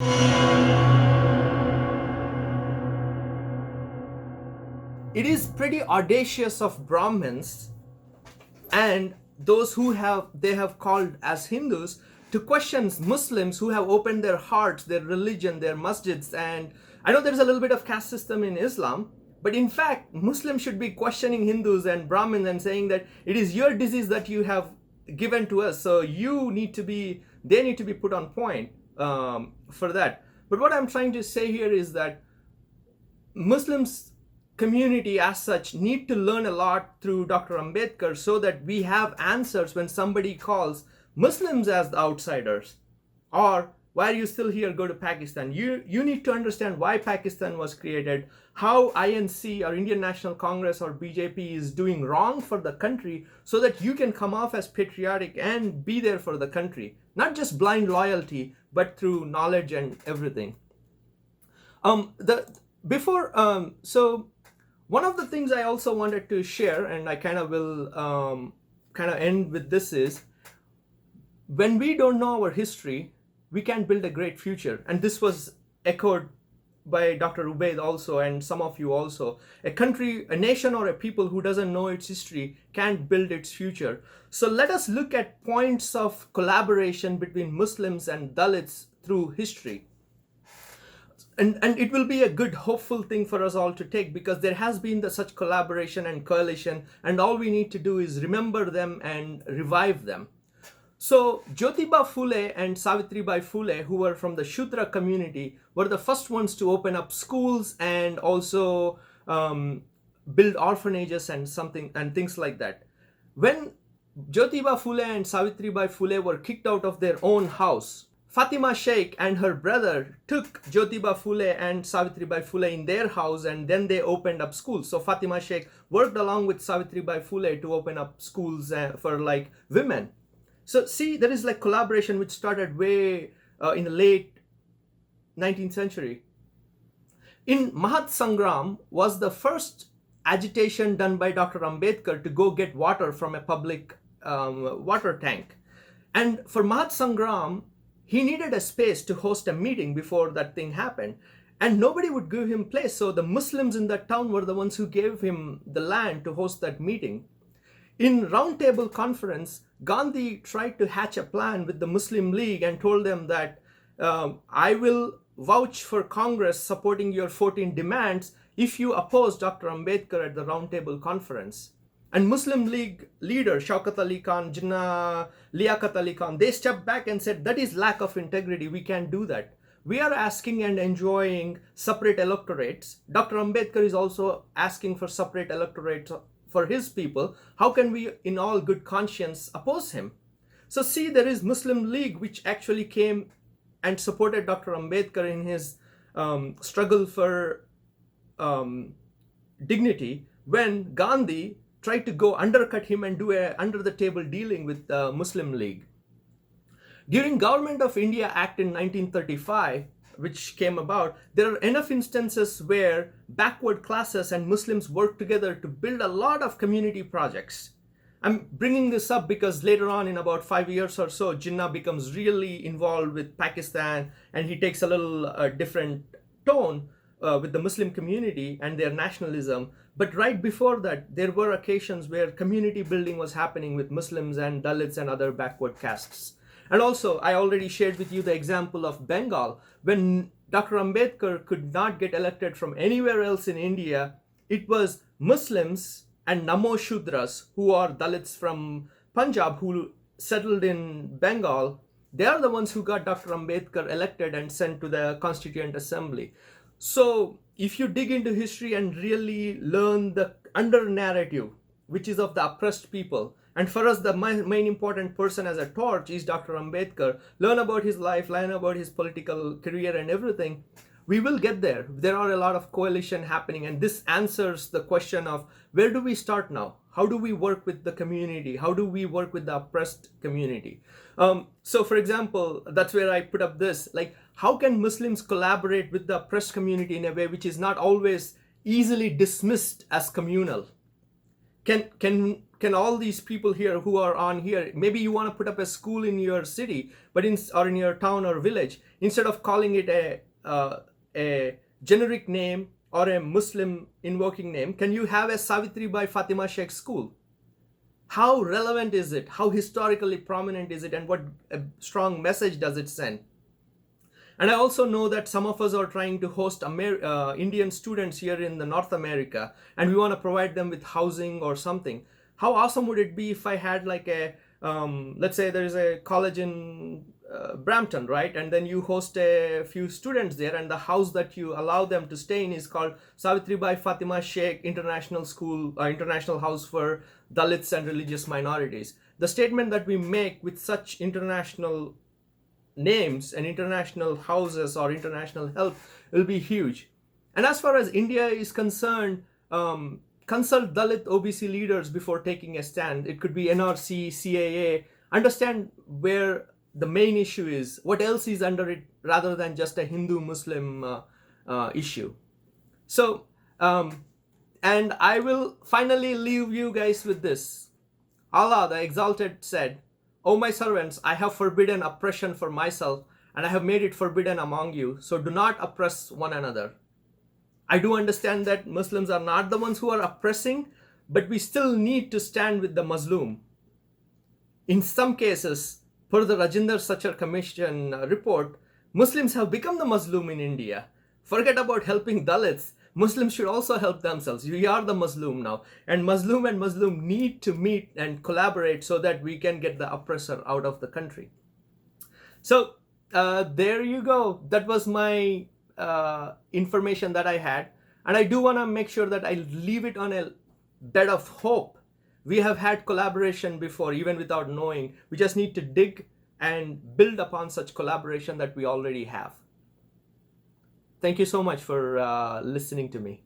It is pretty audacious of Brahmins and those who they have called as Hindus to question Muslims who have opened their hearts, their religion, their masjids. And I know there's a little bit of caste system in Islam, but in fact, Muslims should be questioning Hindus and Brahmins and saying that it is your disease that you have given to us, so they need to be put on point for that. But what I'm trying to say here is that Muslims community as such need to learn a lot through Dr. Ambedkar so that we have answers when somebody calls Muslims as the outsiders, or why are you still here, go to Pakistan. You need to understand why Pakistan was created, how INC or Indian National Congress or BJP is doing wrong for the country, so that you can come off as patriotic and be there for the country, not just blind loyalty but through knowledge and everything. So one of the things I also wanted to share, and I kind of will kind of end with this, is when we don't know our history, we can't build a great future. And this was echoed by Dr. Ubaid also, and some of you also. A nation or a people who doesn't know its history can't build its future. So let us look at points of collaboration between Muslims and Dalits through history. And it will be a good, hopeful thing for us all to take, because there has been such collaboration and coalition, and all we need to do is remember them and revive them. So Jyotiba Phule and Savitribai Phule, who were from the Shudra community, were the first ones to open up schools and also build orphanages and things like that. When Jyotiba Phule and Savitribai Phule were kicked out of their own house, Fatima Sheikh and her brother took Jyotiba Phule and Savitribai Phule in their house, and then they opened up schools. So Fatima Sheikh worked along with Savitribai Phule to open up schools for like women. So see, there is like collaboration which started way in the late 19th century. In Mahat Sangram was the first agitation done by Dr. Ambedkar to go get water from a public water tank. And for Mahat Sangram, he needed a space to host a meeting before that thing happened. And nobody would give him place. So the Muslims in that town were the ones who gave him the land to host that meeting. In Roundtable Conference, Gandhi tried to hatch a plan with the Muslim League and told them that I will vouch for Congress supporting your 14 demands if you oppose Dr. Ambedkar at the Roundtable Conference. And Muslim League leader Shaukat Ali Khan, Jinnah Liaquat Ali Khan, they stepped back and said, that is lack of integrity. We can't do that. We are asking and enjoying separate electorates. Dr. Ambedkar is also asking for separate electorates for his people. How can we, in all good conscience, oppose him? So see, there is Muslim League which actually came and supported Dr. Ambedkar in his struggle for dignity, when Gandhi tried to go undercut him and do a under-the-table dealing with the Muslim League. During Government of India Act in 1935, which came about, there are enough instances where backward classes and Muslims work together to build a lot of community projects. I'm bringing this up because later on, in about 5 years or so, Jinnah becomes really involved with Pakistan, and he takes a little different tone with the Muslim community and their nationalism. But right before that, there were occasions where community building was happening with Muslims and Dalits and other backward castes. And also, I already shared with you the example of Bengal. When Dr. Ambedkar could not get elected from anywhere else in India, it was Muslims and Namo Shudras, who are Dalits from Punjab, who settled in Bengal. They are the ones who got Dr. Ambedkar elected and sent to the Constituent Assembly. So if you dig into history and really learn the under narrative, which is of the oppressed people, and for us the main important person as a torch is Dr. Ambedkar, learn about his life, learn about his political career and everything, we will get there. There are a lot of coalition happening, and this answers the question of where do we start now? How do we work with the community? How do we work with the oppressed community? So for example, that's where I put up this, like, how can Muslims collaborate with the oppressed community in a way which is not always easily dismissed as communal? Can can all these people here who are on here, maybe you want to put up a school in your city, but or in your town or village, instead of calling it a generic name or a Muslim invoking name, can you have a Savitri Bai Fatima Sheikh school? How relevant is it? How historically prominent is it? And what a strong message does it send? And I also know that some of us are trying to host Indian students here in the North America, and we want to provide them with housing or something. How awesome would it be if I had like a, let's say there is a college in Brampton, right? And then you host a few students there, and the house that you allow them to stay in is called Savitri Bai Fatima Sheikh International School, International House for Dalits and Religious Minorities. The statement that we make with such international names and international houses or international help will be huge. And as far as India is concerned, consult Dalit OBC leaders before taking a stand. It could be NRC, CAA. Understand where the main issue is, what else is under it, rather than just a Hindu-Muslim issue. So, and I will finally leave you guys with this. Allah the Exalted said, "O my servants, I have forbidden oppression for myself, and I have made it forbidden among you, so do not oppress one another." I do understand that Muslims are not the ones who are oppressing, but we still need to stand with the Mazlum. In some cases, per the Rajinder Sachar Commission report, Muslims have become the Mazlum in India. Forget about helping Dalits. Muslims should also help themselves. We are the Mazlum now. And Mazlum need to meet and collaborate so that we can get the oppressor out of the country. So there you go. That was my information that I had. And I do want to make sure that I leave it on a bed of hope. We have had collaboration before, even without knowing. We just need to dig and build upon such collaboration that we already have. Thank you so much for listening to me.